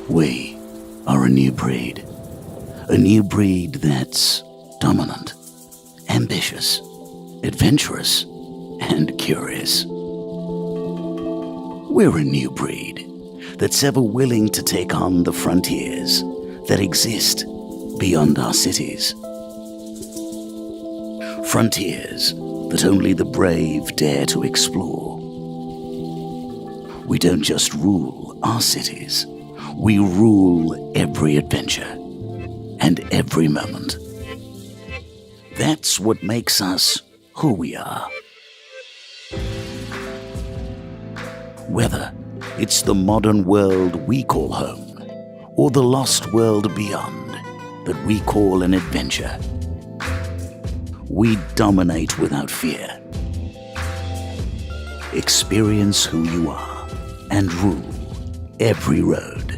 We are a new breed. A new breed that's dominant, ambitious, adventurous, and curious. We're a new breed that's ever willing to take on the frontiers that exist beyond our cities. Frontiers that only the brave dare to explore. We don't just rule our cities, we rule every adventure and every moment. That's what makes us who we are. Whether it's the modern world we call home, or the lost world beyond that we call an adventure, we dominate without fear. Experience who you are and rule every road.